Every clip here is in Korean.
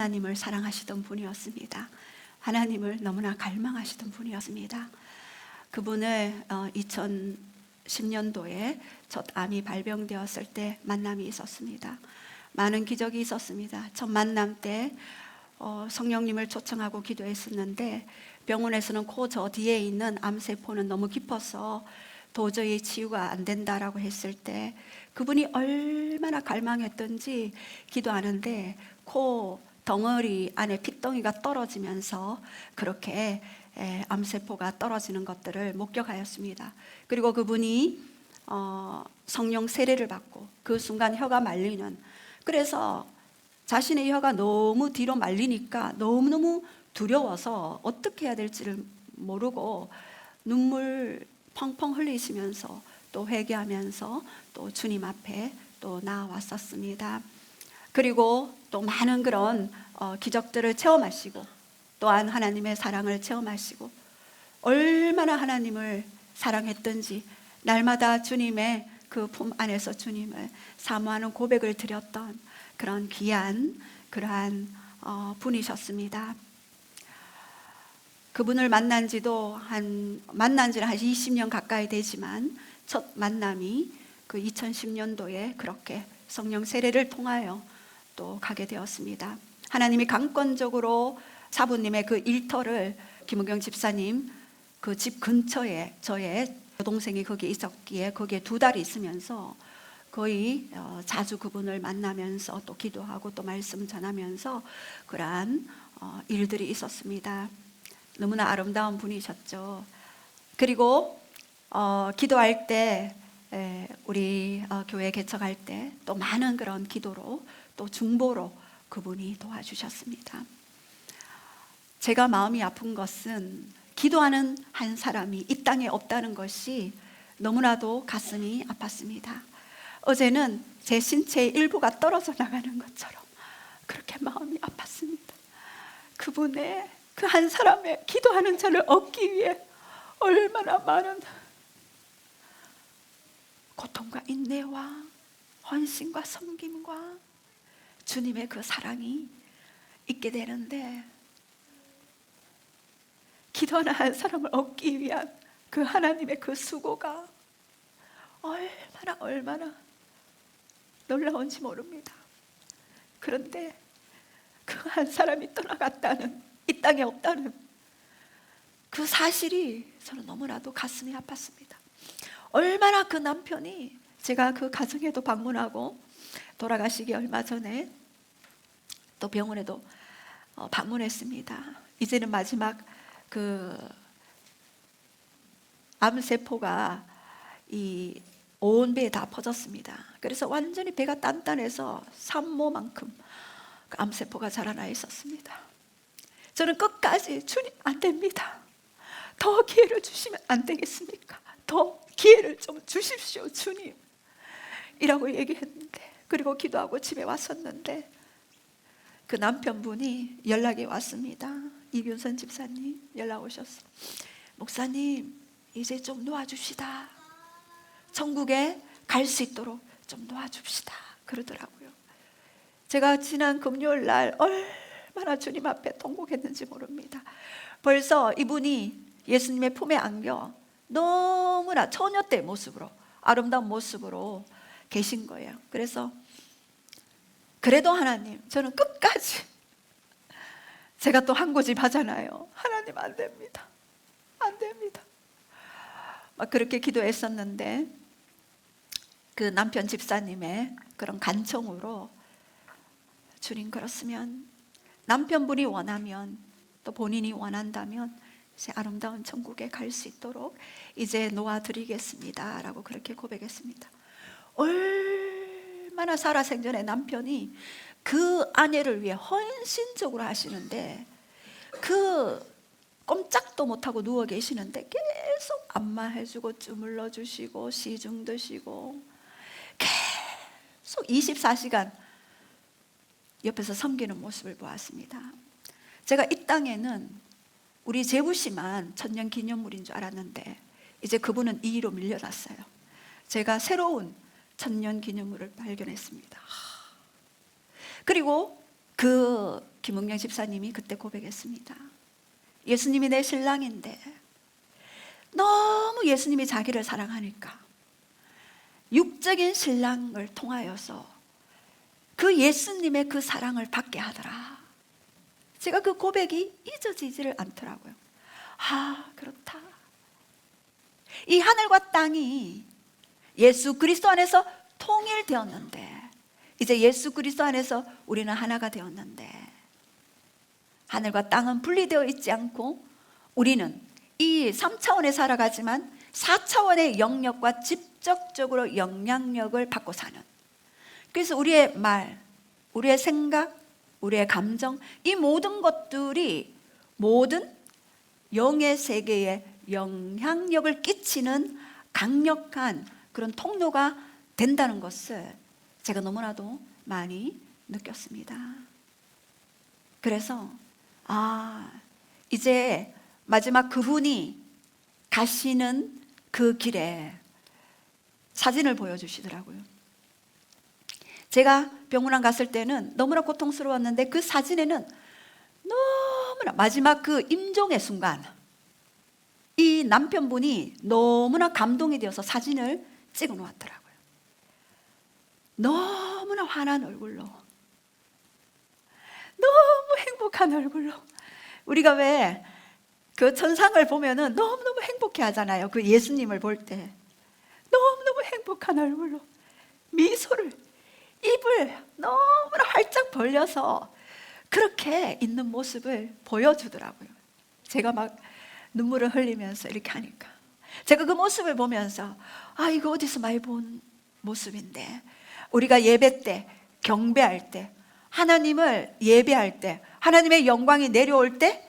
하나님을 사랑하시던 분이었습니다. 하나님을 너무나 갈망하시던 분이었습니다. 그분을 2010년도에 첫 암이 발병되었을 때 만남이 있었습니다. 많은 기적이 있었습니다. 첫 만남 때 성령님을 초청하고 기도했었는데 병원에서는 코 저 뒤에 있는 암세포는 너무 깊어서 도저히 치유가 안 된다라고 했을 때 그분이 얼마나 갈망했던지 기도하는데 코 덩어리 안에 핏덩이가 떨어지면서 그렇게 암세포가 떨어지는 것들을 목격하였습니다. 그리고 그분이 성령 세례를 받고 그 순간 혀가 말리는, 그래서 자신의 혀가 너무 뒤로 말리니까 너무너무 두려워서 어떻게 해야 될지를 모르고 눈물 펑펑 흘리시면서 또 회개하면서 또 주님 앞에 또 나아왔었습니다. 그리고 또 많은 그런 기적들을 체험하시고 또한 하나님의 사랑을 체험하시고 얼마나 하나님을 사랑했던지 날마다 주님의 그 품 안에서 주님을 사모하는 고백을 드렸던 그런 귀한 그러한 분이셨습니다. 그분을 만난 지는 한 20년 가까이 되지만 첫 만남이 그 2010년도에 그렇게 성령 세례를 통하여 또 가게 되었습니다. 하나님이 강권적으로 사부님의 그 일터를 김은경 집사님 그 집 근처에 저의 여동생이 거기에 있었기에 거기에 2달이 있으면서 거의 자주 그분을 만나면서 또 기도하고 또 말씀 전하면서 그러한 일들이 있었습니다. 너무나 아름다운 분이셨죠. 그리고 기도할 때 우리 교회 개척할 때 또 많은 그런 기도로 또 중보로 그분이 도와주셨습니다. 제가 마음이 아픈 것은 기도하는 한 사람이 이 땅에 없다는 것이 너무나도 가슴이 아팠습니다. 어제는 제 신체의 일부가 떨어져 나가는 것처럼 그렇게 마음이 아팠습니다. 그분의 그 한 사람의 기도하는 자를 얻기 위해 얼마나 많은 고통과 인내와 헌신과 섬김과 주님의 그 사랑이 있게 되는데, 기도하는 한 사람을 얻기 위한 그 하나님의 그 수고가 얼마나 놀라운지 모릅니다. 그런데 그 한 사람이 떠나갔다는, 이 땅에 없다는 그 사실이 저는 너무나도 가슴이 아팠습니다. 얼마나 그 남편이, 제가 그 가정에도 방문하고 돌아가시기 얼마 전에 또 병원에도 방문했습니다. 이제는 마지막 그 암세포가 이 온 배에 다 퍼졌습니다. 그래서 완전히 배가 단단해서 산모만큼 그 암세포가 자라나 있었습니다. 저는 끝까지 주님 안 됩니다. 더 기회를 주시면 안 되겠습니까? 더 기회를 좀 주십시오 주님 이라고 얘기했는데, 그리고 기도하고 집에 왔었는데 그 남편분이 연락이 왔습니다. 이균선 집사님 연락 오셨어요. 목사님 이제 좀 놓아줍시다. 천국에 갈 수 있도록 좀 놓아줍시다 그러더라고요. 제가 지난 금요일 날 얼마나 주님 앞에 통곡했는지 모릅니다. 벌써 이분이 예수님의 품에 안겨 너무나 처녀 때 모습으로, 아름다운 모습으로 계신 거예요. 그래서 그래도 하나님, 저는 끝까지, 제가 또 한 고집 하잖아요. 하나님 안 됩니다. 안 됩니다. 막 그렇게 기도했었는데 그 남편 집사님의 그런 간청으로 주님 그렇으면 남편분이 원하면 또 본인이 원한다면 이제 아름다운 천국에 갈 수 있도록 이제 놓아드리겠습니다 라고 그렇게 고백했습니다. 얼마나 살아생전에 남편이 그 아내를 위해 헌신적으로 하시는데 그 꼼짝도 못하고 누워 계시는데 계속 안마해주고 주물러주시고 시중 드시고 계속 24시간 옆에서 섬기는 모습을 보았습니다. 제가 이 땅에는 우리 제부씨만 천년기념물인 줄 알았는데 이제 그분은 2위로 밀려났어요. 제가 새로운 천년기념물을 발견했습니다. 그리고 그 김은경 집사님이 그때 고백했습니다. 예수님이 내 신랑인데 너무 예수님이 자기를 사랑하니까 육적인 신랑을 통하여서 그 예수님의 그 사랑을 받게 하더라. 제가 그 고백이 잊어지지를 않더라고요. 그렇다. 이 하늘과 땅이 예수 그리스도 안에서 통일되었는데, 이제 예수 그리스도 안에서 우리는 하나가 되었는데, 하늘과 땅은 분리되어 있지 않고 우리는 이 3차원에 살아가지만 4차원의 영역과 직접적으로 영향력을 받고 사는, 그래서 우리의 말, 우리의 생각, 우리의 감정, 이 모든 것들이 모든 영의 세계에 영향력을 끼치는 강력한 그런 통로가 된다는 것을 제가 너무나도 많이 느꼈습니다. 그래서 이제 마지막 그분이 가시는 그 길에 사진을 보여주시더라고요. 제가 병원안 갔을 때는 너무나 고통스러웠는데 그 사진에는 너무나 마지막 그 임종의 순간 이 남편분이 너무나 감동이 되어서 사진을 찍어 놓았더라고요. 너무나 환한 얼굴로, 너무 행복한 얼굴로. 우리가 왜 그 천상을 보면은 너무너무 행복해 하잖아요. 그 예수님을 볼 때 너무너무 행복한 얼굴로 미소를, 입을 너무나 활짝 벌려서 그렇게 있는 모습을 보여주더라고요. 제가 막 눈물을 흘리면서 이렇게 하니까 제가 그 모습을 보면서 이거 어디서 많이 본 모습인데, 우리가 예배 때, 경배할 때, 하나님을 예배할 때, 하나님의 영광이 내려올 때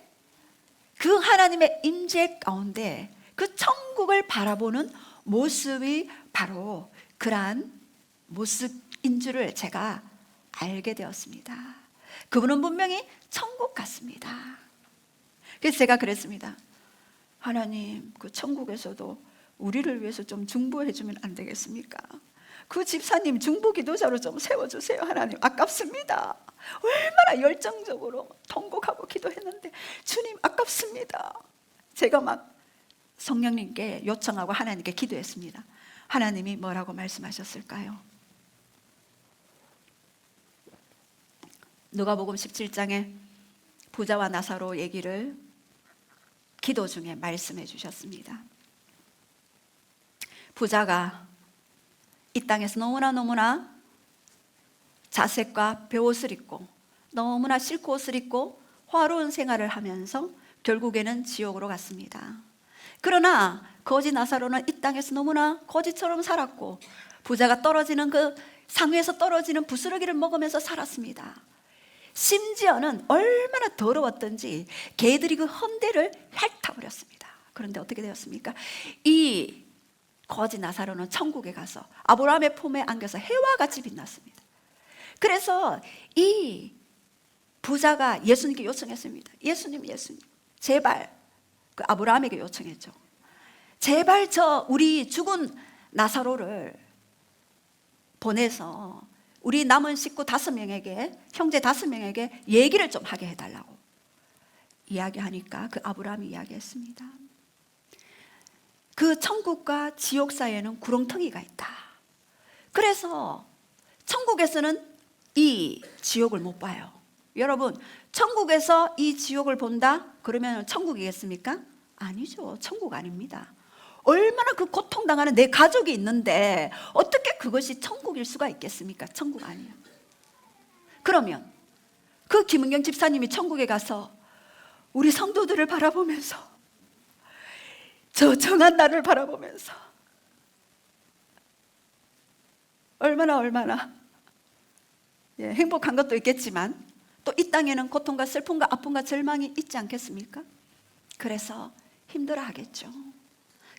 그 하나님의 임재 가운데 그 천국을 바라보는 모습이 바로 그러한 모습인 줄을 제가 알게 되었습니다. 그분은 분명히 천국 같습니다. 그래서 제가 그랬습니다. 하나님, 그 천국에서도 우리를 위해서 좀 중보해 주면 안 되겠습니까? 그 집사님 중보 기도자로 좀 세워주세요. 하나님, 아깝습니다. 얼마나 열정적으로 통곡하고 기도했는데 주님, 아깝습니다. 제가 막 성령님께 요청하고 하나님께 기도했습니다. 하나님이 뭐라고 말씀하셨을까요? 누가복음 17장에 부자와 나사로 얘기를 기도 중에 말씀해 주셨습니다. 부자가 이 땅에서 너무나 자색과 베옷을 입고 너무나 실크 옷을 입고 화로운 생활을 하면서 결국에는 지옥으로 갔습니다. 그러나 거지 나사로는 이 땅에서 너무나 거지처럼 살았고 부자가 떨어지는 그 상위에서 떨어지는 부스러기를 먹으면서 살았습니다. 심지어는 얼마나 더러웠던지 개들이 그 헌대를 핥아버렸습니다. 그런데 어떻게 되었습니까? 이 거지 나사로는 천국에 가서 아브라함의 품에 안겨서 해와 같이 빛났습니다. 그래서 이 부자가 예수님께 요청했습니다. 예수님, 제발, 그 아브라함에게 요청했죠. 제발 우리 죽은 나사로를 보내서 우리 남은 식구 5명에게, 형제 5명에게 얘기를 좀 하게 해달라고 이야기하니까 그 아브라함이 이야기했습니다. 그 천국과 지옥 사이에는 구렁텅이가 있다. 그래서 천국에서는 이 지옥을 못 봐요. 여러분, 천국에서 이 지옥을 본다? 그러면 천국이겠습니까? 아니죠. 천국 아닙니다. 얼마나 그 고통당하는 내 가족이 있는데 어떻게 그것이 천국일 수가 있겠습니까? 천국 아니에요. 그러면 그 김은경 집사님이 천국에 가서 우리 성도들을 바라보면서, 저 정한 나를 바라보면서 얼마나 행복한 것도 있겠지만 또 이 땅에는 고통과 슬픔과 아픔과 절망이 있지 않겠습니까? 그래서 힘들어 하겠죠.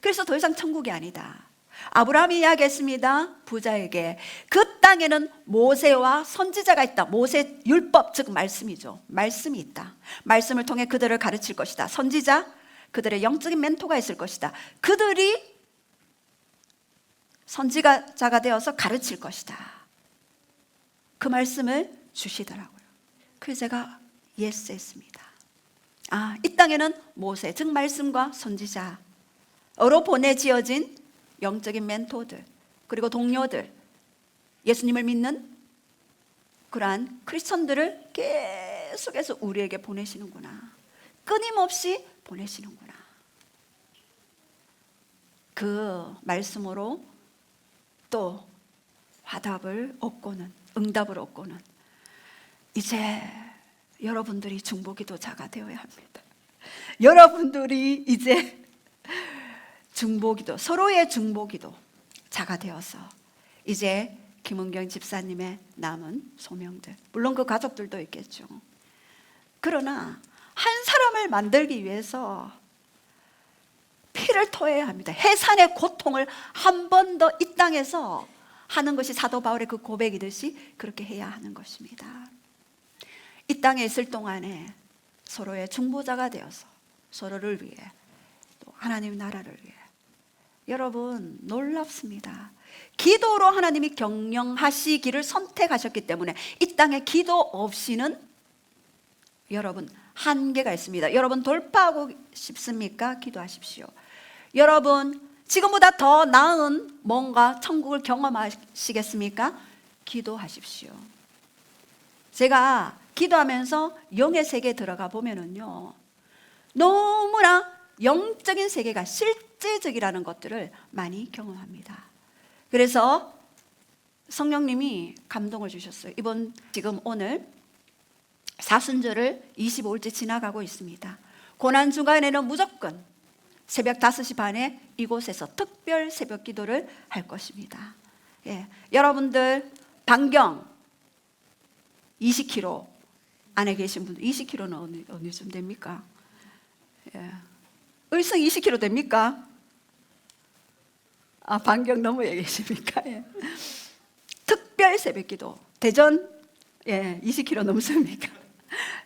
그래서 더 이상 천국이 아니다. 아브라함이 이야기했습니다. 부자에게 그 땅에는 모세와 선지자가 있다. 모세 율법, 즉 말씀이죠. 말씀이 있다. 말씀을 통해 그들을 가르칠 것이다. 선지자, 그들의 영적인 멘토가 있을 것이다. 그들이 선지자가 되어서 가르칠 것이다. 그 말씀을 주시더라고요. 그래서 제가 예스했습니다. 이 땅에는 모세, 즉 말씀과 선지자로 보내 지어진 영적인 멘토들, 그리고 동료들, 예수님을 믿는 그러한 크리스천들을 계속해서 우리에게 보내시는구나. 끊임없이 보내시는구나. 그 말씀으로 또 화답을 얻고는, 응답을 얻고는 이제 여러분들이 중보기도자가 되어야 합니다. 여러분들이 이제 중보기도, 서로의 중보기도자가 되어서 이제 김은경 집사님의 남은 소명들, 물론 그 가족들도 있겠죠. 그러나 한 사람을 만들기 위해서 피를 토해야 합니다. 해산의 고통을 한 번 더 이 땅에서 하는 것이 사도 바울의 그 고백이듯이 그렇게 해야 하는 것입니다. 이 땅에 있을 동안에 서로의 중보자가 되어서 서로를 위해, 또 하나님 나라를 위해. 여러분, 놀랍습니다. 기도로 하나님이 경영하시기를 선택하셨기 때문에 이 땅에 기도 없이는 여러분 한계가 있습니다. 여러분 돌파하고 싶습니까? 기도하십시오. 여러분 지금보다 더 나은 뭔가 천국을 경험하시겠습니까? 기도하십시오. 제가 기도하면서 영의 세계에 들어가 보면은요, 너무나 영적인 세계가 실제적이라는 것들을 많이 경험합니다. 그래서 성령님이 감동을 주셨어요. 지금 오늘 사순절을 25일째 지나가고 있습니다. 고난 주간에는 무조건 새벽 5시 반에 이곳에서 특별 새벽 기도를 할 것입니다. 여러분들 반경 20km 안에 계신 분들, 20km는 어느쯤 됩니까? 의성 20km 됩니까? 반경 너머에 계십니까? 특별 새벽 기도, 대전 20km 넘습니까?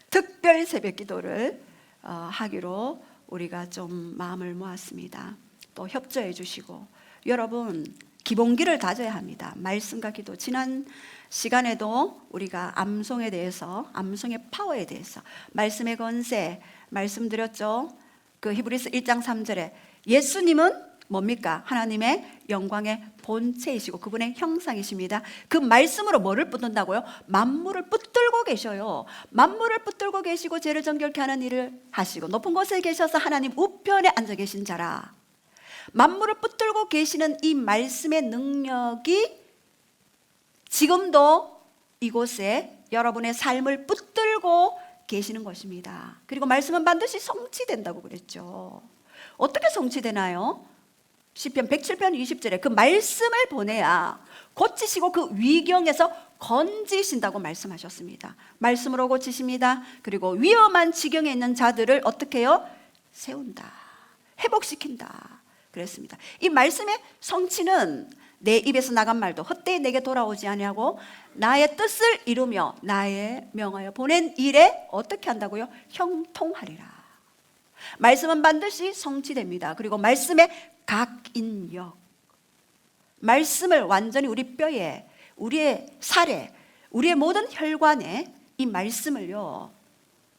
특별 새벽 기도를 하기로 우리가 좀 마음을 모았습니다. 또 협조해 주시고, 여러분 기본기를 다져야 합니다. 말씀과 기도. 지난 시간에도 우리가 암송에 대해서, 암송의 파워에 대해서, 말씀의 권세 말씀드렸죠. 그 히브리서 1장 3절에 예수님은 뭡니까? 하나님의 영광의 본체이시고 그분의 형상이십니다. 그 말씀으로 뭐를 붙든다고요? 만물을 붙들고 계셔요. 만물을 붙들고 계시고 죄를 정결케 하는 일을 하시고 높은 곳에 계셔서 하나님 우편에 앉아 계신 자라. 만물을 붙들고 계시는 이 말씀의 능력이 지금도 이곳에 여러분의 삶을 붙들고 계시는 것입니다. 그리고 말씀은 반드시 성취된다고 그랬죠. 어떻게 성취되나요? 시편 107편 20절에 그 말씀을 보내야 고치시고 그 위경에서 건지신다고 말씀하셨습니다. 말씀으로 고치십니다. 그리고 위험한 지경에 있는 자들을 어떻게 해요? 세운다, 회복시킨다 그랬습니다. 이 말씀의 성취는 내 입에서 나간 말도 헛되이 내게 돌아오지 아니하고 나의 뜻을 이루며 나의 명하여 보낸 일에 어떻게 한다고요? 형통하리라. 말씀은 반드시 성취됩니다. 그리고 말씀의 각인력, 말씀을 완전히 우리 뼈에, 우리의 살에, 우리의 모든 혈관에 이 말씀을요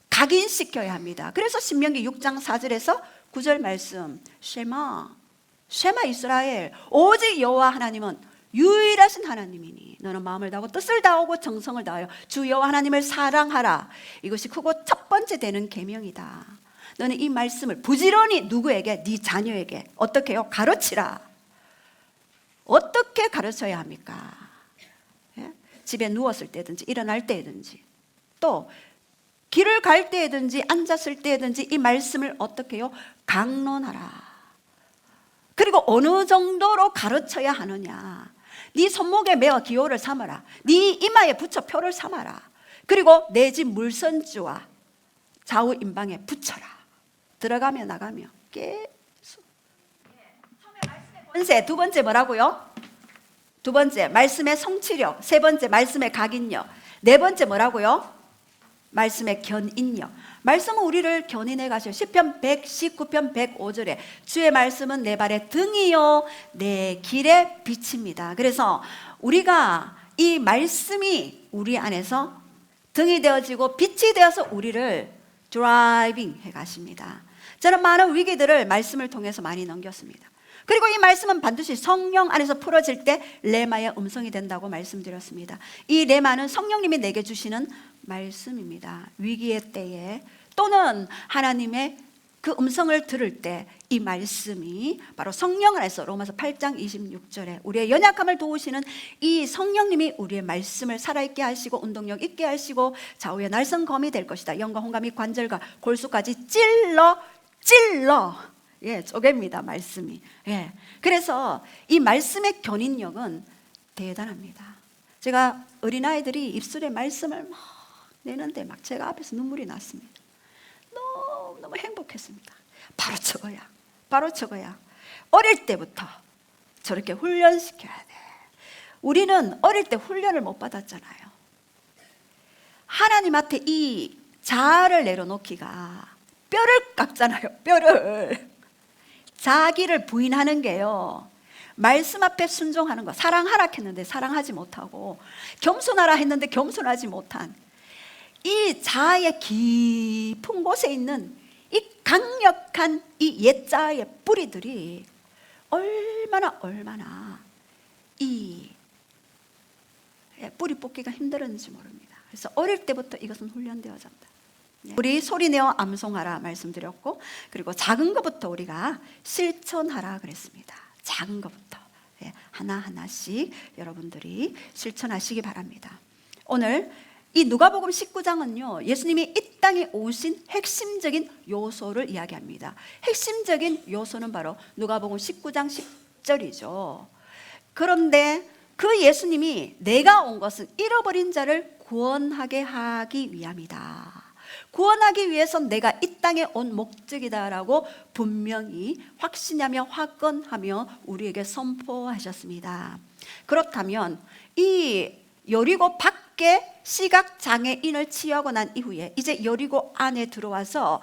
각인시켜야 합니다. 그래서 신명기 6장 4절에서 9절 말씀, 쉐마 이스라엘, 오직 여호와 하나님은 유일하신 하나님이니 너는 마음을 다하고 뜻을 다하고 정성을 다하여 주 여호와 하나님을 사랑하라. 이것이 크고 첫 번째 되는 계명이다. 너는 이 말씀을 부지런히 누구에게? 네 자녀에게 어떻게 해요? 가르치라. 어떻게 가르쳐야 합니까? 집에 누웠을 때든지 일어날 때든지 또 길을 갈 때든지 앉았을 때든지 이 말씀을 어떻게 해요? 강론하라. 그리고 어느 정도로 가르쳐야 하느냐? 네 손목에 메어 기호를 삼아라. 네 이마에 붙여 표를 삼아라. 그리고 내 집 물선주와 좌우 임방에 붙여라. 들어가며 나가며 계속. 권세, 두 번째 뭐라고요? 두 번째 말씀의 성취력, 세 번째 말씀의 각인력, 네 번째 뭐라고요? 말씀의 견인력. 말씀은 우리를 견인해 가셔요. 시편 119편 105절에 주의 말씀은 내 발의 등이요 내 길의 빛입니다. 그래서 우리가 이 말씀이 우리 안에서 등이 되어지고 빛이 되어서 우리를 드라이빙 해 가십니다. 저는 많은 위기들을 말씀을 통해서 많이 넘겼습니다. 그리고 이 말씀은 반드시 성령 안에서 풀어질 때 레마의 음성이 된다고 말씀드렸습니다. 이 레마는 성령님이 내게 주시는 말씀입니다. 위기의 때에 또는 하나님의 그 음성을 들을 때 이 말씀이 바로 성령 안에서 로마서 8장 26절에 우리의 연약함을 도우시는 이 성령님이 우리의 말씀을 살아있게 하시고 운동력 있게 하시고 좌우의 날성검이 될 것이다. 영과 혼과 및 관절과 골수까지 찔러 쪼갭니다. 말씀이. 그래서 이 말씀의 견인력은 대단합니다. 제가 어린아이들이 입술에 말씀을 막 내는데 막 제가 앞에서 눈물이 났습니다. 너무 행복했습니다. 바로 저거야. 어릴 때부터 저렇게 훈련시켜야 돼. 우리는 어릴 때 훈련을 못 받았잖아요. 하나님한테 이 자아를 내려놓기가 뼈를 깎잖아요. 뼈를. 자기를 부인하는 게요, 말씀 앞에 순종하는 거. 사랑하라 했는데 사랑하지 못하고, 겸손하라 했는데 겸손하지 못한 이 자아의 깊은 곳에 있는 이 강력한 이 옛자아의 뿌리들이 얼마나 이 뿌리 뽑기가 힘들었는지 모릅니다. 그래서 어릴 때부터 이것은 훈련되어져 합니다. 우리 소리내어 암송하라 말씀드렸고, 그리고 작은 것부터 우리가 실천하라 그랬습니다. 작은 것부터 하나하나씩 여러분들이 실천하시기 바랍니다. 오늘 이 누가복음 19장은요, 예수님이 이 땅에 오신 핵심적인 요소를 이야기합니다. 핵심적인 요소는 바로 누가복음 19장 10절이죠. 그런데 그 예수님이 내가 온 것은 잃어버린 자를 구원하게 하기 위함이다. 구원하기 위해서 내가 이 땅에 온 목적이다라고 분명히 확신하며 확언하며 우리에게 선포하셨습니다. 그렇다면 이 여리고 밖에 시각장애인을 치유하고 난 이후에 이제 여리고 안에 들어와서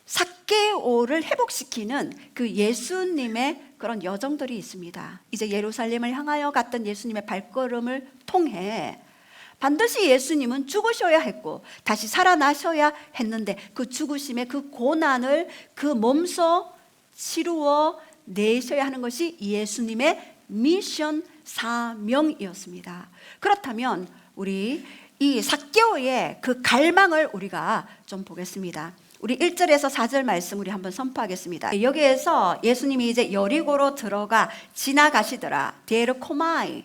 삭개오를 회복시키는 그 예수님의 그런 여정들이 있습니다. 이제 예루살렘을 향하여 갔던 예수님의 발걸음을 통해 반드시 예수님은 죽으셔야 했고 다시 살아나셔야 했는데, 그 죽으심의 그 고난을 그 몸소 치루어 내셔야 하는 것이 예수님의 미션 사명이었습니다. 그렇다면 우리 이 삭개오의 그 갈망을 우리가 좀 보겠습니다. 우리 1절에서 4절 말씀 우리 한번 선포하겠습니다. 여기에서 예수님이 이제 여리고로 들어가 지나가시더라. 디에르코마이,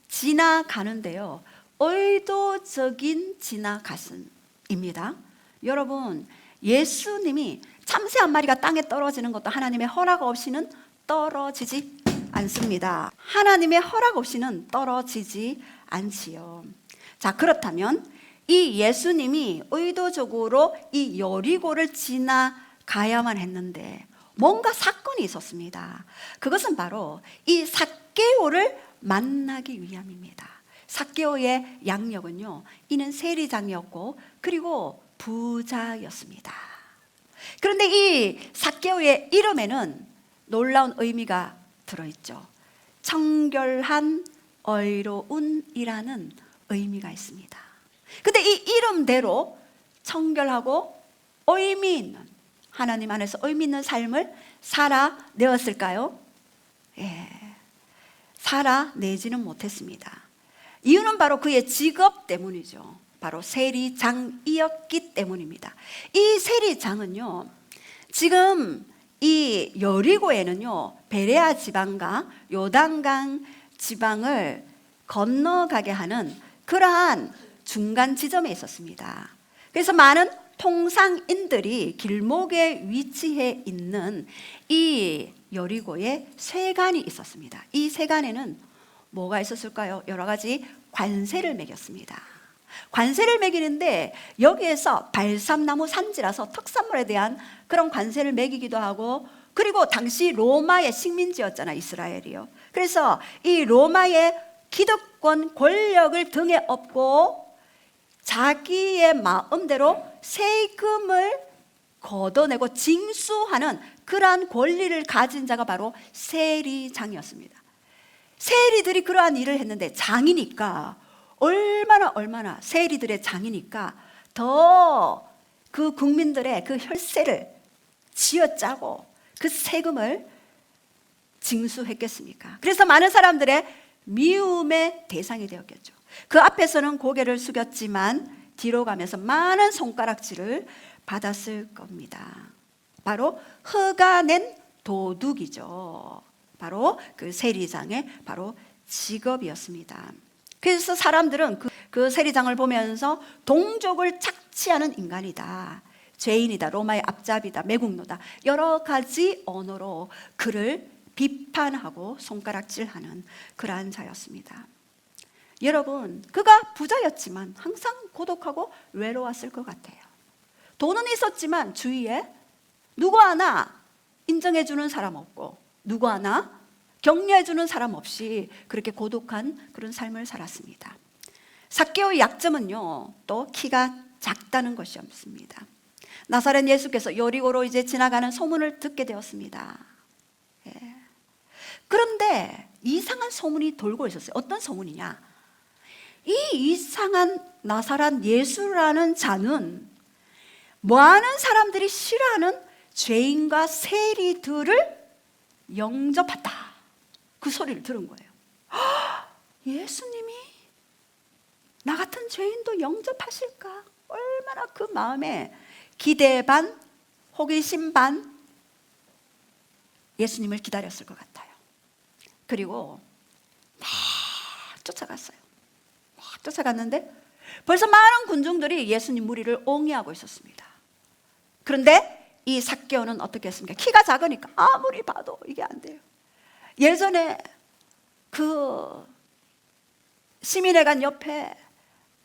지나가는데요, 의도적인 지나가심입니다. 여러분, 예수님이 참새 한 마리가 땅에 떨어지는 것도 하나님의 허락 없이는 떨어지지 않습니다. 하나님의 허락 없이는 떨어지지 않지요. 자, 그렇다면 이 예수님이 의도적으로 이 여리고를 지나가야만 했는데 뭔가 사건이 있었습니다. 그것은 바로 이 삭개오를 만나기 위함입니다. 삭개오의 양력은요, 이는 세리장이었고 그리고 부자였습니다. 그런데 이 삭개오의 이름에는 놀라운 의미가 들어있죠. 청결한 의로운이라는 의미가 있습니다. 근데 이 이름대로 청결하고 의미 있는, 하나님 안에서 의미 있는 삶을 살아내었을까요? 살아내지는 못했습니다. 이유는 바로 그의 직업 때문이죠. 바로 세리장이었기 때문입니다. 이 세리장은요, 지금 이 여리고에는요, 베레아 지방과 요단강 지방을 건너가게 하는 그러한 중간 지점에 있었습니다. 그래서 많은 통상인들이 길목에 위치해 있는 이 여리고에 세관이 있었습니다. 이 세관에는 뭐가 있었을까요? 여러 가지 관세를 매겼습니다. 관세를 매기는데 여기에서 발삼나무 산지라서 특산물에 대한 그런 관세를 매기기도 하고, 그리고 당시 로마의 식민지였잖아요, 이스라엘이요. 그래서 이 로마의 기득권 권력을 등에 업고 자기의 마음대로 세금을 걷어내고 징수하는 그러한 권리를 가진 자가 바로 세리장이었습니다. 세리들이 그러한 일을 했는데 장이니까 얼마나 세리들의 장이니까 더 그 국민들의 그 혈세를 쥐어짜고 그 세금을 징수했겠습니까? 그래서 많은 사람들의 미움의 대상이 되었겠죠. 그 앞에서는 고개를 숙였지만 뒤로 가면서 많은 손가락질을 받았을 겁니다. 바로 허가 낸 도둑이죠. 바로 그 세리장의 바로 직업이었습니다. 그래서 사람들은 그 세리장을 보면서 동족을 착취하는 인간이다, 죄인이다, 로마의 앞잡이다, 매국노다, 여러 가지 언어로 그를 비판하고 손가락질하는 그러한 자였습니다. 여러분, 그가 부자였지만 항상 고독하고 외로웠을 것 같아요. 돈은 있었지만 주위에 누구 하나 인정해주는 사람 없고 누구 하나 격려해주는 사람 없이 그렇게 고독한 그런 삶을 살았습니다. 삭개오의 약점은요, 또 키가 작다는 것이었습니다. 나사렛 예수께서 여리고로 이제 지나가는 소문을 듣게 되었습니다. 예. 그런데 이상한 소문이 돌고 있었어요. 어떤 소문이냐? 이 이상한 나사렛 예수라는 자는 많은 사람들이 싫어하는 죄인과 세리들을 영접한다. 그 소리를 들은 거예요. 예수님이 나 같은 죄인도 영접하실까? 얼마나 그 마음에 기대 반, 호기심 반 예수님을 기다렸을 것 같아요. 그리고 막 쫓아갔어요. 막 쫓아갔는데 벌써 많은 군중들이 예수님 무리를 옹이하고 있었습니다. 그런데 이 삭개오는 어떻게 했습니까? 키가 작으니까 아무리 봐도 이게 안 돼요. 예전에 그 시민회관 옆에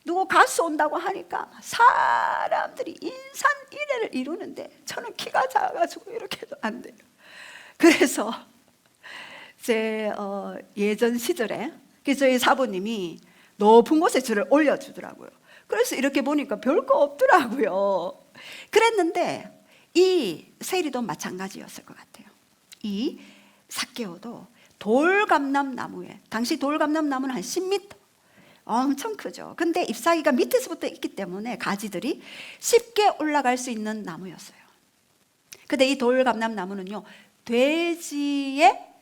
누구 가수 온다고 하니까 사람들이 인산인해를 이루는데 저는 키가 작아가지고 이렇게 해도 안 돼요. 그래서 제 예전 시절에 저희 사부님이 높은 곳에 저를 올려주더라고요. 그래서 이렇게 보니까 별거 없더라고요. 그랬는데 이 세리도 마찬가지였을 것 같아요. 이 삭개오도 돌감람나무에, 당시 돌감람나무는 한 10m, 엄청 크죠. 근데 잎사귀가 밑에서부터 있기 때문에 가지들이 쉽게 올라갈 수 있는 나무였어요. 근데 이 돌감람나무는요, 돼지의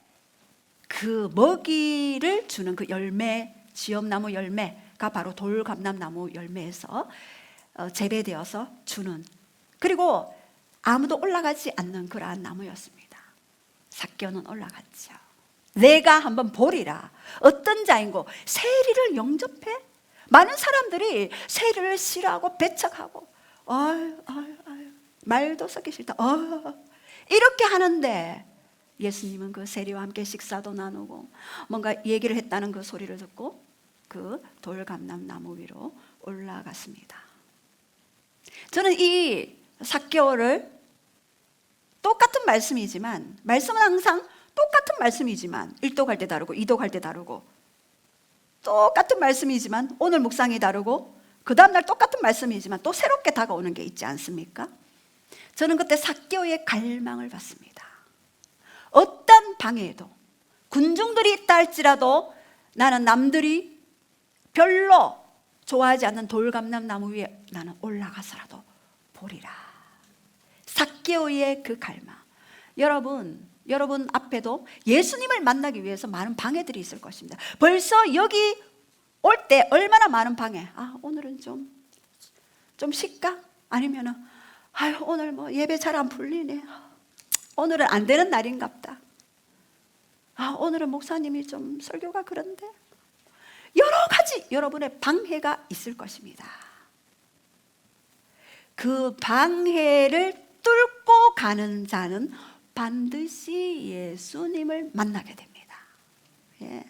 그 먹이를 주는 그 열매, 지엄나무 열매가 바로 돌감람나무 열매에서 재배되어서 주는, 그리고 아무도 올라가지 않는 그러한 나무였습니다. 삭개오는 올라갔죠. 내가 한번 보리라. 어떤 자인고 세리를 영접해? 많은 사람들이 세리를 싫어하고 배척하고 말도 섞기 싫다. 이렇게 하는데 예수님은 그 세리와 함께 식사도 나누고 뭔가 얘기를 했다는 그 소리를 듣고 그 돌감람나무 위로 올라갔습니다. 저는 이 삭개오를 똑같은 말씀이지만, 말씀은 항상 똑같은 말씀이지만 1도 갈 때 다르고 2도 갈 때 다르고, 똑같은 말씀이지만 오늘 묵상이 다르고 그 다음날 똑같은 말씀이지만 또 새롭게 다가오는 게 있지 않습니까? 저는 그때 삭개오의 갈망을 받습니다. 어떤 방해에도, 군중들이 있다 할지라도 나는 남들이 별로 좋아하지 않는 돌감람나무 위에 나는 올라가서라도 보리라. 삭개오의 그 갈망. 여러분 앞에도 예수님을 만나기 위해서 많은 방해들이 있을 것입니다. 벌써 여기 올 때 얼마나 많은 방해. 오늘은 좀 쉴까? 아니면은 오늘 뭐 예배 잘 안 풀리네. 오늘은 안 되는 날인갑다. 오늘은 목사님이 좀 설교가 그런데. 여러 가지 여러분의 방해가 있을 것입니다. 그 방해를 뚫고 가는 자는 반드시 예수님을 만나게 됩니다. 예.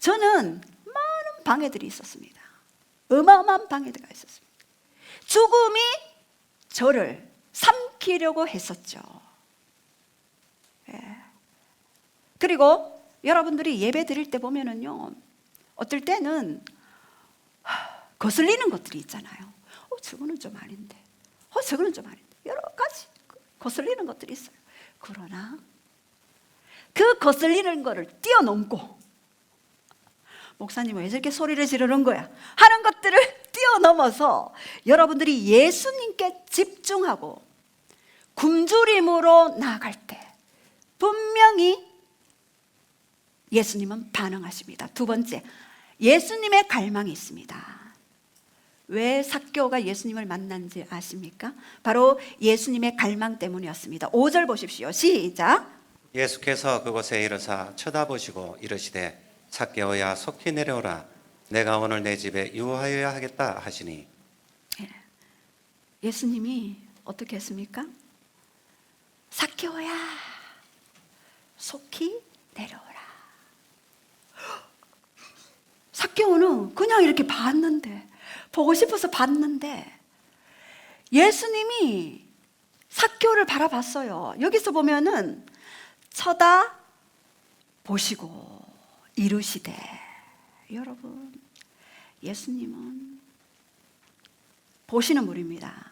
저는 많은 방해들이 있었습니다. 어마어마한 방해가 있었습니다. 죽음이 저를 삼키려고 했었죠. 예. 그리고 여러분들이 예배 드릴 때 보면은요, 어떨 때는 거슬리는 것들이 있잖아요. 저거는 좀 아닌데, 저거는 좀 아닌데, 여러 가지 거슬리는 것들이 있어요. 그러나 그 거슬리는 거를 뛰어넘고 목사님은 왜 저렇게 소리를 지르는 거야? 하는 것들을 뛰어넘어서 여러분들이 예수님께 집중하고 굶주림으로 나아갈 때 분명히 예수님은 반응하십니다. 두 번째, 예수님의 갈망이 있습니다. 왜 삭개오가 예수님을 만난지 아십니까? 바로 예수님의 갈망 때문이었습니다. 5절 보십시오. 시작. 예수께서 그곳에 이르사 쳐다보시고 이르시되 삭개오야 속히 내려오라 내가 오늘 내 집에 유하여야 하겠다 하시니. 예수님이 어떻게 했습니까? 삭개오야 속히 내려오라. 삭개오는 그냥 이렇게 봤는데, 보고 싶어서 봤는데 예수님이 삭개오를 바라봤어요. 여기서 보면은 쳐다보시고 이르시되, 여러분 예수님은 보시는 분입니다.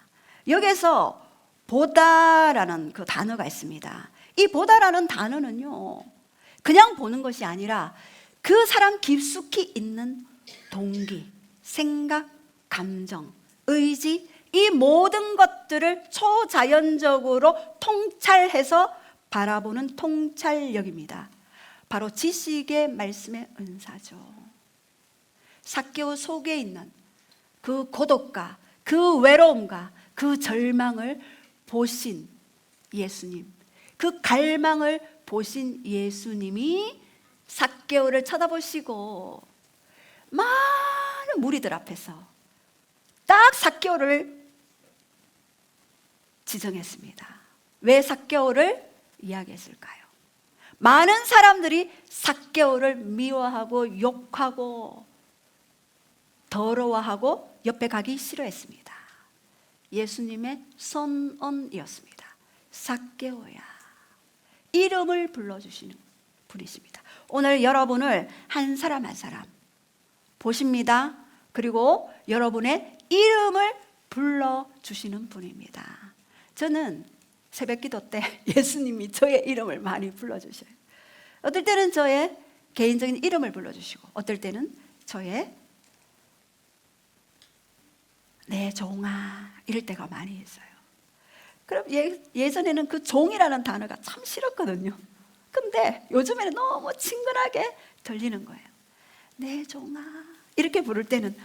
여기서 보다라는 그 단어가 있습니다. 이 보다라는 단어는요, 그냥 보는 것이 아니라 그 사람 깊숙이 있는 동기, 생각, 감정, 의지, 이 모든 것들을 초자연적으로 통찰해서 바라보는 통찰력입니다. 바로 지식의 말씀의 은사죠. 삭개오 속에 있는 그 고독과 그 외로움과 그 절망을 보신 예수님, 그 갈망을 보신 예수님이 삭개오를 쳐다보시고 많은 무리들 앞에서 딱 삭개오를 지정했습니다. 왜 삭개오를 이야기했을까요? 많은 사람들이 삭개오를 미워하고 욕하고 더러워하고 옆에 가기 싫어했습니다. 예수님의 선언이었습니다. 삭개오야, 이름을 불러주시는 분이십니다. 오늘 여러분을 한 사람 한 사람 보십니다. 그리고 여러분의 이름을 불러주시는 분입니다. 저는 새벽기도 때 예수님이 저의 이름을 많이 불러주셔요. 어떨 때는 저의 개인적인 이름을 불러주시고, 어떨 때는 저의 내 종아 이럴 때가 많이 있어요. 그럼 예전에는 그 종이라는 단어가 참 싫었거든요. 근데 요즘에는 너무 친근하게 들리는 거예요. 내 종아 이렇게 부를 때는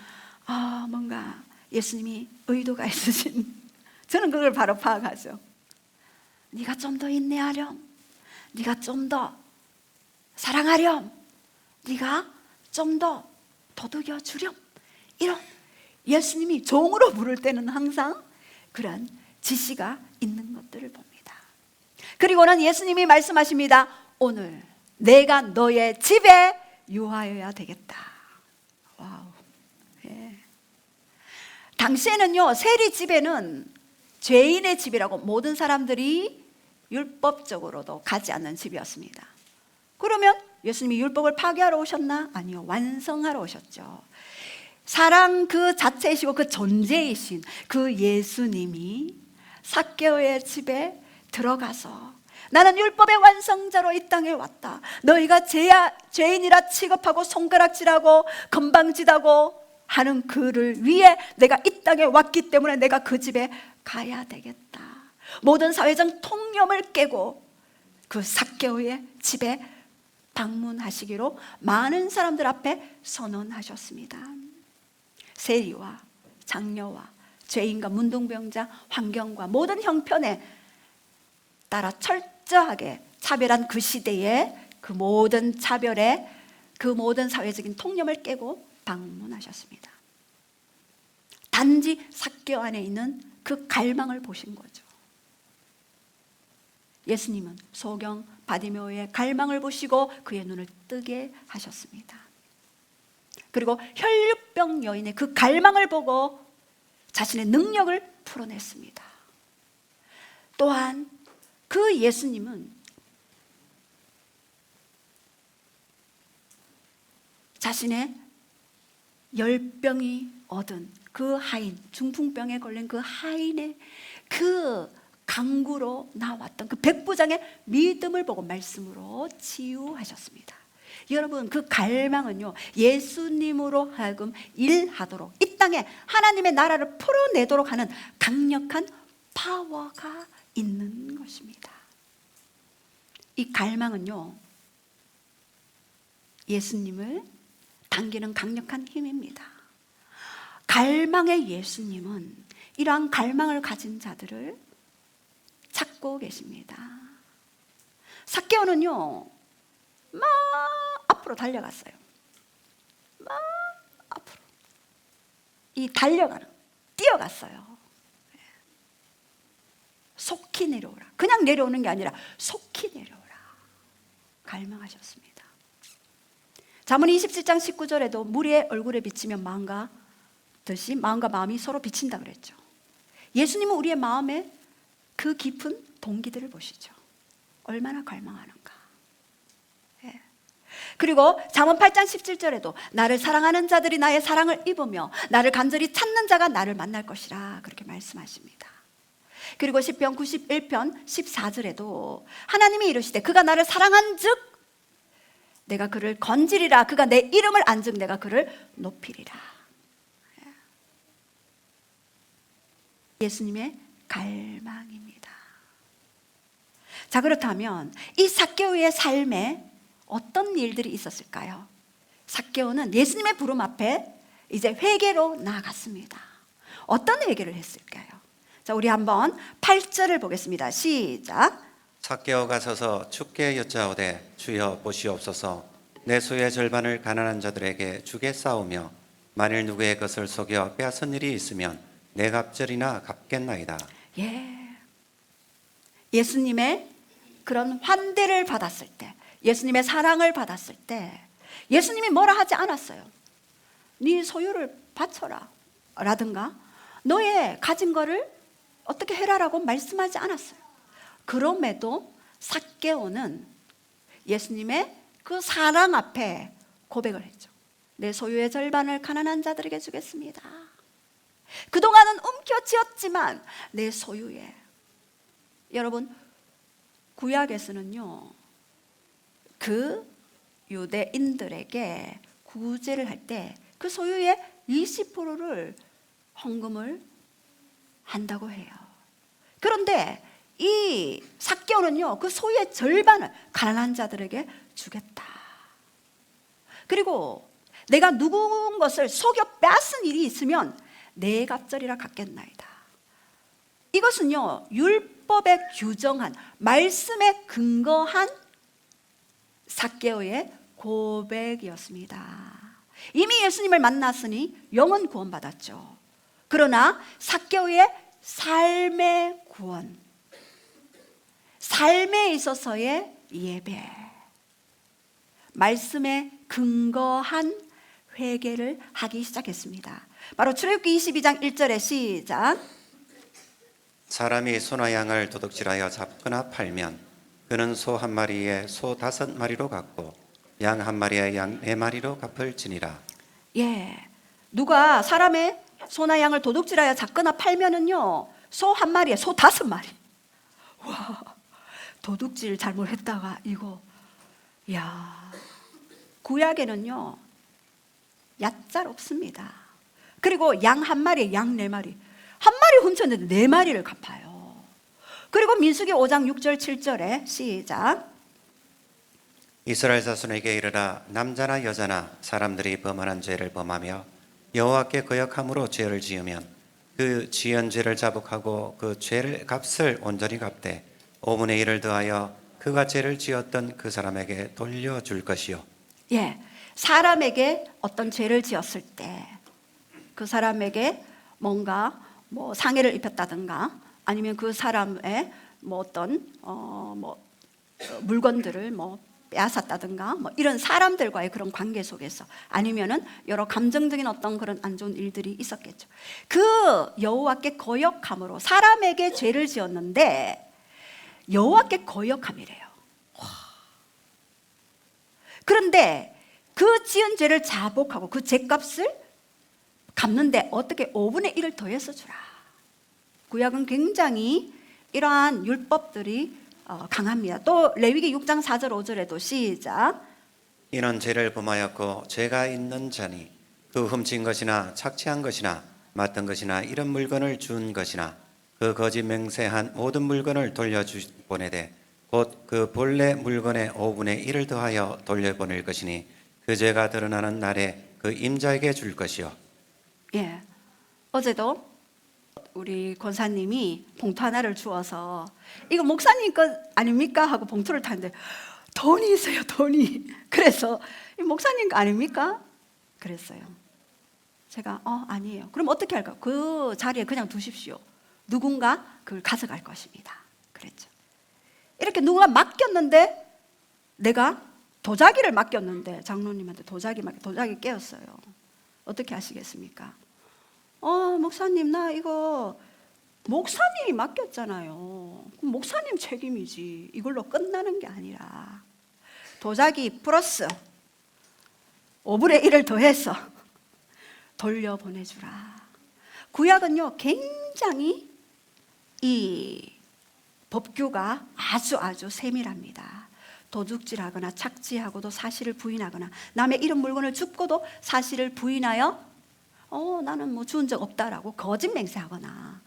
뭔가 예수님이 의도가 있으신, 저는 그걸 바로 파악하죠. 네가 좀 더 인내하렴, 네가 좀 더 사랑하렴, 네가 좀 더 도둑여 주렴, 이런 예수님이 종으로 부를 때는 항상 그런 지시가 있는 것들을 봅니다. 그리고는 예수님이 말씀하십니다. 오늘 내가 너의 집에 유하여야 되겠다. 와우. 예. 당시에는요, 세리 집에는 죄인의 집이라고 모든 사람들이 율법적으로도 가지 않는 집이었습니다. 그러면 예수님이 율법을 파괴하러 오셨나? 아니요, 완성하러 오셨죠. 사랑 그 자체이시고 그 존재이신 그 예수님이 삭개오의 집에 들어가서 나는 율법의 완성자로 이 땅에 왔다, 너희가 죄인이라 취급하고 손가락질하고 건방지다고 하는 그를 위해 내가 이 땅에 왔기 때문에 내가 그 집에 가야 되겠다. 모든 사회적 통념을 깨고 그 삭개오의 집에 방문하시기로 많은 사람들 앞에 선언하셨습니다. 세리와 장녀와 죄인과 문둥병자, 환경과 모든 형편에 따라 철저하게 차별한 그 시대에 그 모든 차별에 그 모든 사회적인 통념을 깨고 방문하셨습니다. 단지 삭개오 안에 있는 그 갈망을 보신 거죠. 예수님은 소경 바디메오의 갈망을 보시고 그의 눈을 뜨게 하셨습니다. 그리고 혈류병 여인의 그 갈망을 보고 자신의 능력을 풀어냈습니다. 또한 그 예수님은 자신의 열병이 얻은 그 하인, 중풍병에 걸린 그 하인의 그 강구로 나왔던 그 백부장의 믿음을 보고 말씀으로 치유하셨습니다. 여러분, 그 갈망은요, 예수님으로 하여금 일하도록, 이 땅에 하나님의 나라를 풀어내도록 하는 강력한 파워가 있는 것입니다. 이 갈망은요, 예수님을 당기는 강력한 힘입니다. 갈망의 예수님은 이러한 갈망을 가진 자들을 찾고 계십니다. 삭개오는요, 막 앞으로 달려갔어요. 막 앞으로. 뛰어갔어요. 속히 내려오라. 그냥 내려오는 게 아니라 속히 내려오라. 갈망하셨습니다. 잠언 27장 19절에도 무리의 얼굴에 비치면 마음과 마음이 서로 비친다 그랬죠. 예수님은 우리의 마음에 그 깊은 동기들을 보시죠. 얼마나 갈망하는가. 예. 그리고 잠언 8장 17절에도 나를 사랑하는 자들이 나의 사랑을 입으며 나를 간절히 찾는 자가 나를 만날 것이라 그렇게 말씀하십니다. 그리고 시편 91편 14절에도 하나님이 이르시되 그가 나를 사랑한즉 내가 그를 건지리라. 그가 내 이름을 안즉 내가 그를 높이리라. 예수님의 갈망입니다. 자, 그렇다면 이 삭개오의 삶에 어떤 일들이 있었을까요? 삭개오는 예수님의 부름 앞에 이제 회개로 나아갔습니다. 어떤 회개를 했을까요? 자, 우리 한번 8절을 보겠습니다. 시작. 삭개오가 서서 주께 여짜오되 주여 보시옵소서 내 소유의 절반을 가난한 자들에게 주겠사오며 만일 누구의 것을 속여 빼앗은 일이 있으면 내 갑절이나 갚겠나이다. 예수님의 그런 환대를 받았을 때, 예수님의 사랑을 받았을 때 예수님이 뭐라 하지 않았어요. 네 소유를 바쳐라 라든가 너의 가진 거를 어떻게 해라라고 말씀하지 않았어요. 그럼에도 삭개오는 예수님의 그 사랑 앞에 고백을 했죠. 내 소유의 절반을 가난한 자들에게 주겠습니다. 그동안은 움켜쥐었지만 내 소유에, 여러분 구약에서는요, 그 유대인들에게 구제를 할 때 그 소유의 20%를 헌금을 한다고 해요. 그런데 이 삭개오는요, 그 소유의 절반을 가난한 자들에게 주겠다. 그리고 내가 누군 것을 속여 빼앗은 일이 있으면 내 갑절이라 갚겠나이다. 이것은요, 율법에 규정한 말씀에 근거한 삭개오의 고백이었습니다. 이미 예수님을 만났으니 영은 구원받았죠. 그러나 삭개오의 삶의 구원, 삶에 있어서의 예배, 말씀에 근거한 회개를 하기 시작했습니다. 바로 출애굽기 22장 1절에 시작. 사람이 소나 양을 도둑질하여 잡거나 팔면 그는 소 한 마리에 소 5마리로 갚고 양 한 마리에 양 4마리로 갚을지니라. 누가 사람의 소나 양을 도둑질하여 잡거나 팔면은요, 소 한 마리에 소 5마리. 와, 도둑질 잘못했다가 이거, 구약에는요 얕잘 없습니다. 그리고 양 한 마리에 양 4마리, 한 마리 훔쳤는데 4마리를 갚아요. 그리고 민수기 5장 6절 7절에 시작. 이스라엘 자손에게 이르라 남자나 여자나 사람들이 범하는 죄를 범하며 여호와께 거역함으로 죄를 지으면 그 지은 죄를 자복하고 그 죄를 값을 온전히 갚되 5분의 1을 더하여 그가 죄를 지었던 그 사람에게 돌려줄 것이요. 사람에게 어떤 죄를 지었을 때 그 사람에게 뭔가 상해를 입혔다든가 아니면 그 사람의 어떤 물건들을 빼앗았다든가 이런 사람들과의 그런 관계 속에서 아니면은 여러 감정적인 어떤 그런 안 좋은 일들이 있었겠죠. 그 여호와께 거역함으로 사람에게 죄를 지었는데 여호와께 거역함이래요. 그런데 그 지은 죄를 자복하고 그 죄값을 갚는데 어떻게 5분의 1을 더해서 주라. 구약은 굉장히 이러한 율법들이 강합니다. 또 레위기 6장 4절 5절에도 시작. 이는 죄를 범하였고 죄가 있는 자니 그 훔친 것이나 착취한 것이나 맡은 것이나 이런 물건을 준 것이나 그 거짓 맹세한 모든 물건을 돌려보내되 곧 그 본래 물건의 5분의 1을 더하여 돌려보낼 것이니 그 죄가 드러나는 날에 그 임자에게 줄 것이요. 예, 어제도 우리 권사님이 봉투 하나를 주어서 이거 목사님 것 아닙니까? 하고 봉투를 탔는데 돈이 있어요, 돈이. 그래서 이 목사님 거 아닙니까? 그랬어요. 제가 아니에요. 그럼 어떻게 할까? 그 자리에 그냥 두십시오. 누군가 그걸 가져갈 것입니다. 그랬죠. 이렇게 누가 맡겼는데 내가 도자기를 맡겼는데 장로님한테 도자기 깨었어요. 어떻게 하시겠습니까? 목사님 나 이거 목사님이 맡겼잖아요. 그럼 목사님 책임이지. 이걸로 끝나는 게 아니라 도자기 플러스 5분의 1을 더해서 돌려보내주라. 구약은요 굉장히 이 법규가 아주 세밀합니다. 도둑질하거나 착취하고도 사실을 부인하거나 남의 이런 물건을 줍고도 사실을 부인하여 나는 뭐 주운 적 없다라고 거짓 맹세하거나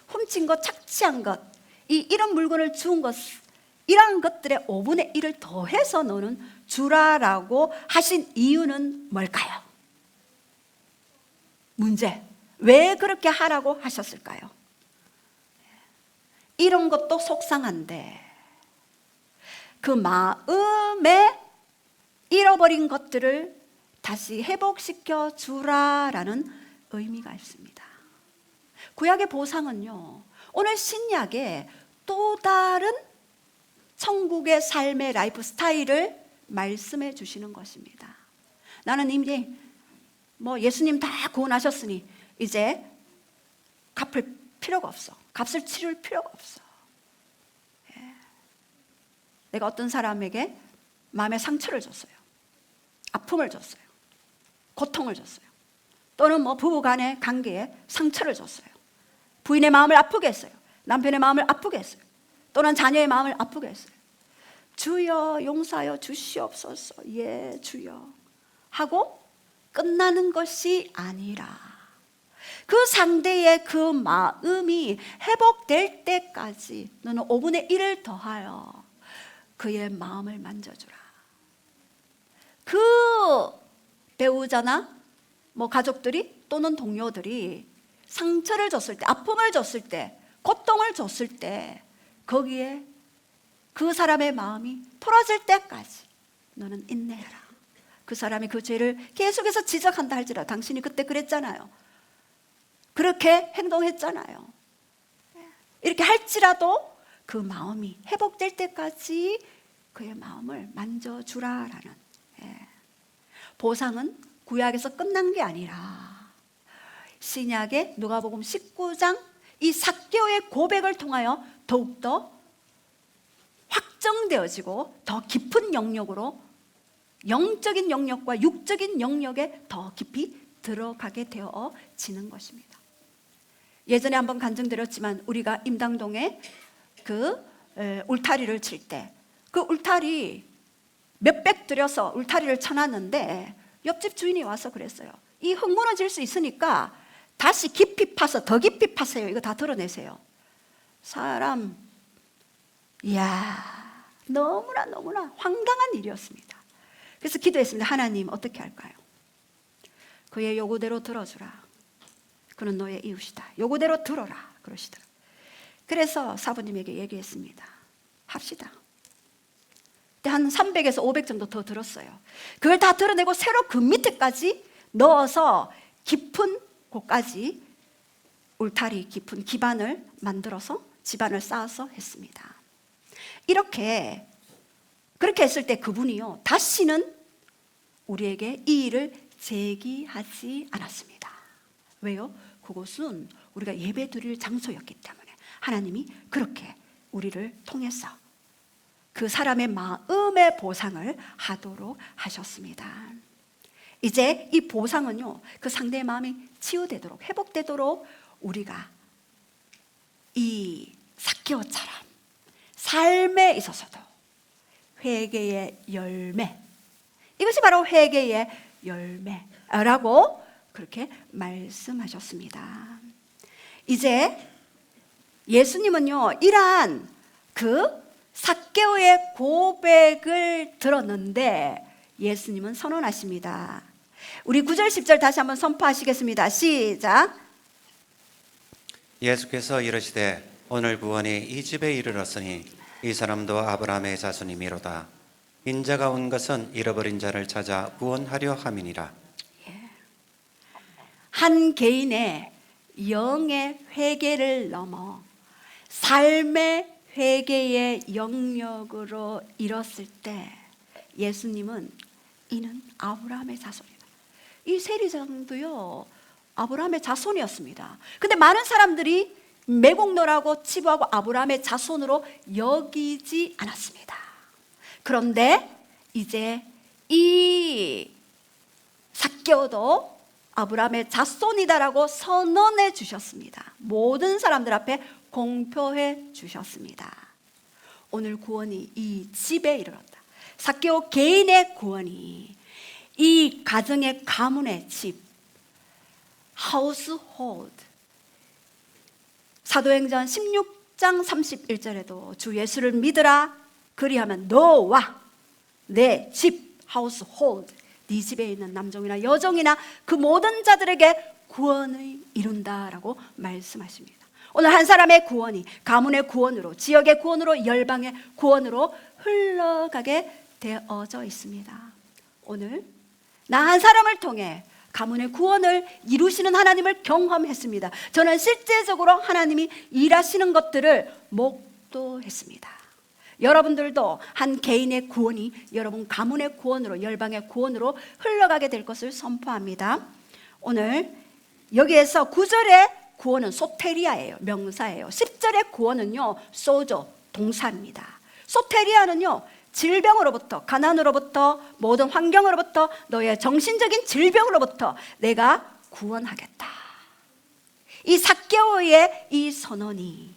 훔친 것, 착취한 것, 이런 물건을 주운 것, 이러한 것들의 5분의 1을 더해서 너는 주라라고 하신 이유는 뭘까요? 문제, 왜 그렇게 하라고 하셨을까요? 이런 것도 속상한데 그 마음에 잃어버린 것들을 다시 회복시켜 주라라는 의미가 있습니다. 구약의 보상은요, 오늘 신약에 또 다른 천국의 삶의 라이프 스타일을 말씀해 주시는 것입니다. 나는 이미 예수님 다 구원하셨으니 이제 갚을 필요가 없어. 값을 치를 필요가 없어. 내가 어떤 사람에게 마음의 상처를 줬어요. 아픔을 줬어요. 고통을 줬어요. 또는 부부간의 관계에 상처를 줬어요. 부인의 마음을 아프게 했어요. 남편의 마음을 아프게 했어요. 또는 자녀의 마음을 아프게 했어요. 주여 용서하여 주시옵소서. 예 주여 하고 끝나는 것이 아니라 그 상대의 그 마음이 회복될 때까지 너는 5분의 1을 더하여 그의 마음을 만져주라. 그 배우자나 가족들이 또는 동료들이 상처를 줬을 때, 아픔을 줬을 때, 고통을 줬을 때 거기에 그 사람의 마음이 풀어질 때까지 너는 인내해라. 그 사람이 그 죄를 계속해서 지적한다 할지라도 당신이 그때 그랬잖아요. 그렇게 행동했잖아요. 이렇게 할지라도 그 마음이 회복될 때까지 그의 마음을 만져주라라는 보상은 구약에서 끝난 게 아니라 신약의 누가복음 19장 이 삭개오의 고백을 통하여 더욱더 확정되어지고 더 깊은 영역으로 영적인 영역과 육적인 영역에 더 깊이 들어가게 되어지는 것입니다. 예전에 한번 간증드렸지만 우리가 임당동에 그 울타리를 칠 때 그 울타리 몇백 들여서 울타리를 쳐놨는데 옆집 주인이 와서 그랬어요. 이 흙 무너질 수 있으니까 다시 깊이 파서 더 깊이 파세요. 이거 다 드러내세요. 사람 이야 너무나 황당한 일이었습니다. 그래서 기도했습니다. 하나님 어떻게 할까요? 그의 요구대로 들어주라. 그는 너의 이웃이다. 요구대로 들어라 그러시더라고요. 그래서 사부님에게 얘기했습니다. 합시다. 그때 한 300에서 500 정도 더 들었어요. 그걸 다 드러내고 새로 그 밑에까지 넣어서 깊은 곳까지 울타리 깊은 기반을 만들어서 지반을 쌓아서 했습니다. 그렇게 했을 때 그분이요 다시는 우리에게 이 일을 제기하지 않았습니다. 왜요? 그곳은 우리가 예배 드릴 장소였기 때문에 하나님이 그렇게 우리를 통해서 그 사람의 마음의 보상을 하도록 하셨습니다. 이제 이 보상은요 그 상대의 마음이 치유되도록 회복되도록 우리가 이 삭개오처럼 삶에 있어서도 회개의 열매, 이것이 바로 회개의 열매라고 그렇게 말씀하셨습니다. 이제 예수님은요, 이러한 그 삭개오의 고백을 들었는데 예수님은 선언하십니다. 우리 9절 10절 다시 한번 선포하시겠습니다. 시작. 예수께서 이르시되 오늘 구원이 이 집에 이르렀으니 이 사람도 아브라함의 자손이미로다. 인자가 온 것은 잃어버린 자를 찾아 구원하려 함이니라. 한 개인의 영의 회개를 넘어 삶의 회개의 영역으로 이뤘을 때 예수님은 이는 아브라함의 자손이다. 이 세리장도요, 아브라함의 자손이었습니다. 근데 많은 사람들이 매국노라고 치부하고 아브라함의 자손으로 여기지 않았습니다. 그런데 이제 이 삭개오도 아브라함의 자손이다라고 선언해 주셨습니다. 모든 사람들 앞에 공표해 주셨습니다. 오늘 구원이 이 집에 이르렀다. 삭개오 개인의 구원이 이 가정의 가문의 집, household. 사도행전 16장 31절에도 주 예수를 믿으라 그리하면 너와 내 집, household, 네 집에 있는 남종이나 여종이나 그 모든 자들에게 구원을 이룬다라고 말씀하십니다. 오늘 한 사람의 구원이 가문의 구원으로, 지역의 구원으로, 열방의 구원으로 흘러가게 되어져 있습니다. 오늘 나 한 사람을 통해 가문의 구원을 이루시는 하나님을 경험했습니다. 저는 실제적으로 하나님이 일하시는 것들을 목도했습니다. 여러분들도 한 개인의 구원이 여러분 가문의 구원으로, 열방의 구원으로 흘러가게 될 것을 선포합니다. 오늘 여기에서 9절의 구원은 소테리아예요. 명사예요. 10절의 구원은요, 소조, 동사입니다. 소테리아는요, 질병으로부터, 가난으로부터, 모든 환경으로부터, 너의 정신적인 질병으로부터 내가 구원하겠다. 이 삭개오의 이 선언이,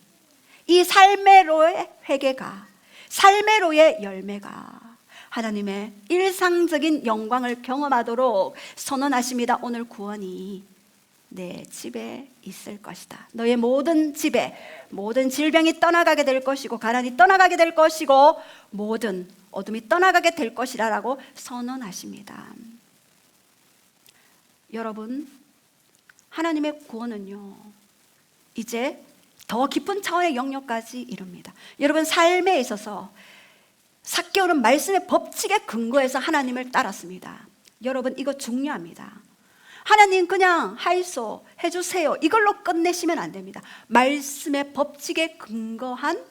이 삶의로의 회개가, 삶의로의 열매가 하나님의 일상적인 영광을 경험하도록 선언하십니다. 오늘 구원이 내 집에 있을 것이다. 너의 모든 집에 모든 질병이 떠나가게 될 것이고, 가난이 떠나가게 될 것이고, 모든 어둠이 떠나가게 될 것이라고 선언하십니다. 여러분, 하나님의 구원은요, 이제 더 깊은 차원의 영역까지 이룹니다. 여러분, 삶에 있어서 삭개오는 말씀의 법칙에 근거해서 하나님을 따랐습니다. 여러분, 이거 중요합니다. 하나님 그냥 하이소 해주세요 이걸로 끝내시면 안 됩니다. 말씀의 법칙에 근거한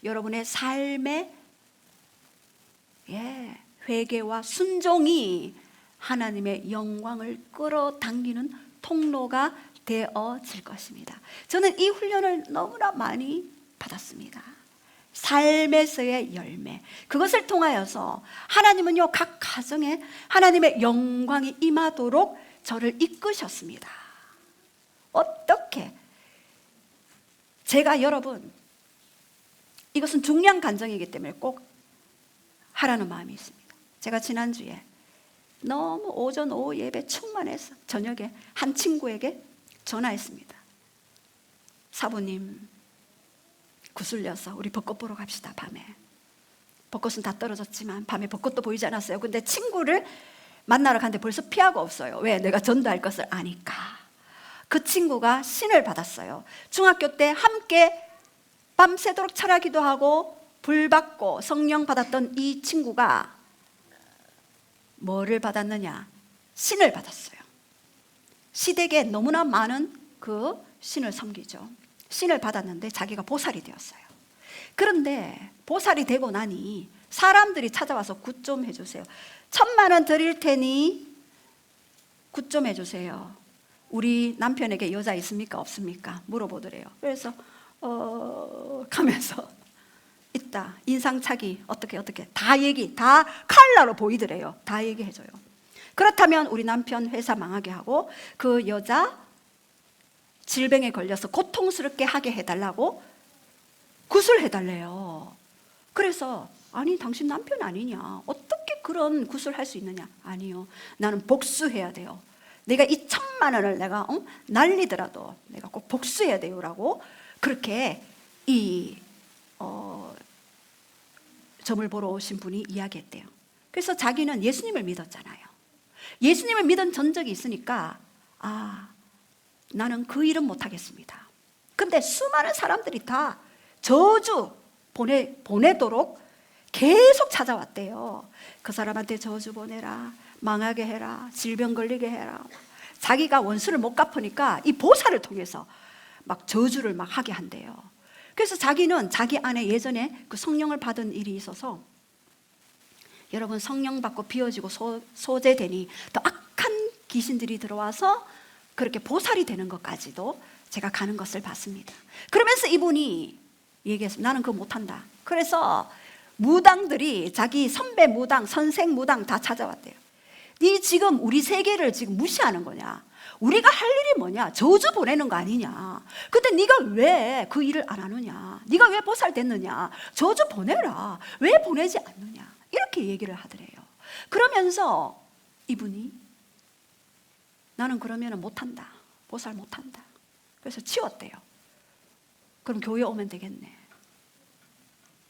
여러분의 삶의 회개와 순종이 하나님의 영광을 끌어당기는 통로가 되어질 것입니다. 저는 이 훈련을 너무나 많이 받았습니다. 삶에서의 열매, 그것을 통하여서 하나님은요, 각 가정에 하나님의 영광이 임하도록 저를 이끄셨습니다. 어떻게? 제가 여러분, 이것은 중요한 간증이기 때문에 꼭 하라는 마음이 있습니다. 제가 지난주에 너무 오전 오후 예배 충만해서 저녁에 한 친구에게 전화했습니다. 사부님, 구슬려서 우리 벚꽃 보러 갑시다. 밤에 벚꽃은 다 떨어졌지만 밤에 벚꽃도 보이지 않았어요. 근데 친구를 만나러 갔는데 벌써 피하고 없어요. 왜? 내가 전도할 것을 아니까. 그 친구가 신을 받았어요. 중학교 때 함께 밤새도록 철학기도 하고 불 받고 성령 받았던 이 친구가 뭐를 받았느냐? 신을 받았어요. 시댁에 너무나 많은 그 신을 섬기죠. 신을 받았는데 자기가 보살이 되었어요. 그런데 보살이 되고 나니 사람들이 찾아와서 굿 좀 해주세요. 1,000,000원 드릴 테니 굿 좀 해주세요. 우리 남편에게 여자 있습니까? 없습니까? 물어보더래요. 그래서 가면서 있다. 인상착의 어떻게 다 칼라로 보이더래요. 다 얘기해줘요. 그렇다면 우리 남편 회사 망하게 하고 그 여자 질병에 걸려서 고통스럽게 하게 해달라고 굿을 해달래요. 그래서 아니 당신 남편 아니냐? 어떻게 그런 구슬할 수 있느냐? 아니요. 나는 복수해야 돼요. 내가 이 1,000만 원을 내가 날리더라도 내가 꼭 복수해야 돼요라고 그렇게 이 점을 보러 오신 분이 이야기했대요. 그래서 자기는 예수님을 믿었잖아요. 예수님을 믿은 전적이 있으니까 나는 그 일은 못하겠습니다. 근데 수많은 사람들이 다 저주 보내도록 계속 찾아왔대요. 그 사람한테 저주 보내라, 망하게 해라, 질병 걸리게 해라. 자기가 원수를 못 갚으니까 이 보살을 통해서 막 저주를 막 하게 한대요. 그래서 자기는 자기 안에 예전에 그 성령을 받은 일이 있어서, 여러분 성령 받고 비워지고 소제되니 더 악한 귀신들이 들어와서 그렇게 보살이 되는 것까지도 제가 가는 것을 봤습니다. 그러면서 이분이 얘기했습니다. 나는 그거 못한다. 그래서 무당들이 자기 선배 무당, 선생 무당 다 찾아왔대요. 네 지금 우리 세계를 지금 무시하는 거냐? 우리가 할 일이 뭐냐? 저주 보내는 거 아니냐? 근데 네가 왜 그 일을 안 하느냐? 네가 왜 보살됐느냐? 저주 보내라. 왜 보내지 않느냐? 이렇게 얘기를 하더래요. 그러면서 이분이 나는 그러면 못한다. 보살 못한다. 그래서 치웠대요. 그럼 교회 오면 되겠네.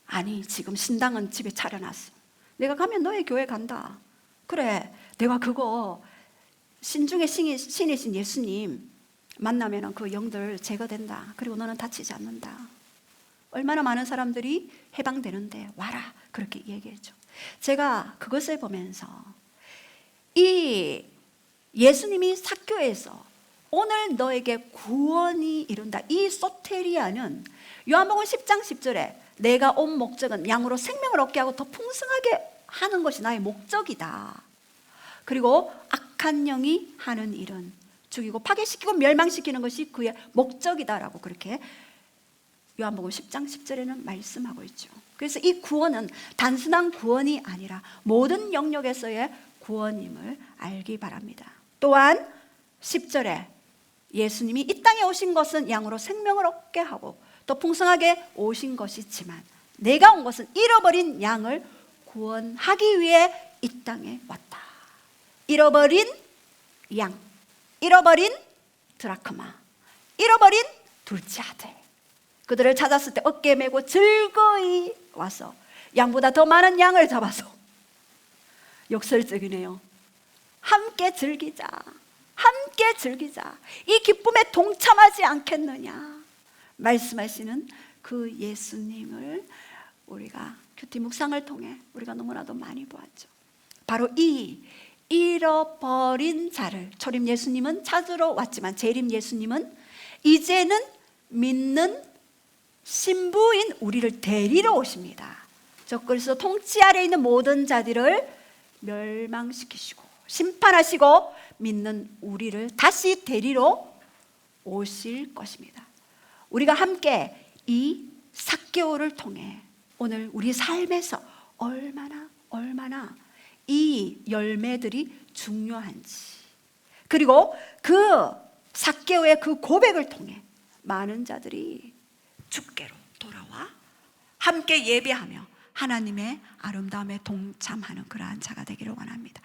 아니 지금 신당은 집에 차려놨어. 내가 가면 너의 교회 간다. 그래 내가 그거 신중의 신이신 예수님 만나면 그 영들 제거된다. 그리고 너는 다치지 않는다. 얼마나 많은 사람들이 해방되는데 와라. 그렇게 얘기했죠. 제가 그것을 보면서 이 예수님이 삭교에서 오늘 너에게 구원이 이룬다. 이 소테리아는 요한복음 10장 10절에 내가 온 목적은 양으로 생명을 얻게 하고 더 풍성하게 하는 것이 나의 목적이다. 그리고 악한 영이 하는 일은 죽이고 파괴시키고 멸망시키는 것이 그의 목적이다라고 그렇게 요한복음 10장 10절에는 말씀하고 있죠. 그래서 이 구원은 단순한 구원이 아니라 모든 영역에서의 구원임을 알기 바랍니다. 또한 10절에 예수님이 이 땅에 오신 것은 양으로 생명을 얻게 하고 또 풍성하게 오신 것이지만 내가 온 것은 잃어버린 양을 구원하기 위해 이 땅에 왔다. 잃어버린 양, 잃어버린 드라크마, 잃어버린 둘째 아들, 그들을 찾았을 때 어깨에 메고 즐거이 와서 양보다 더 많은 양을 잡아서 역설적이네요. 함께 즐기자. 함께 즐기자. 이 기쁨에 동참하지 않겠느냐 말씀하시는 그 예수님을 우리가 큐티 묵상을 통해 우리가 너무나도 많이 보았죠. 바로 이 잃어버린 자를 초림 예수님은 찾으러 왔지만 재림 예수님은 이제는 믿는 신부인 우리를 데리러 오십니다. 그래서 통치 아래 있는 모든 자들을 멸망시키시고 심판하시고 믿는 우리를 다시 데리러 오실 것입니다. 우리가 함께 이 삭개오를 통해 오늘 우리 삶에서 얼마나 이 열매들이 중요한지, 그리고 그 삭개오의 그 고백을 통해 많은 자들이 주께로 돌아와 함께 예배하며 하나님의 아름다움에 동참하는 그러한 자가 되기를 원합니다.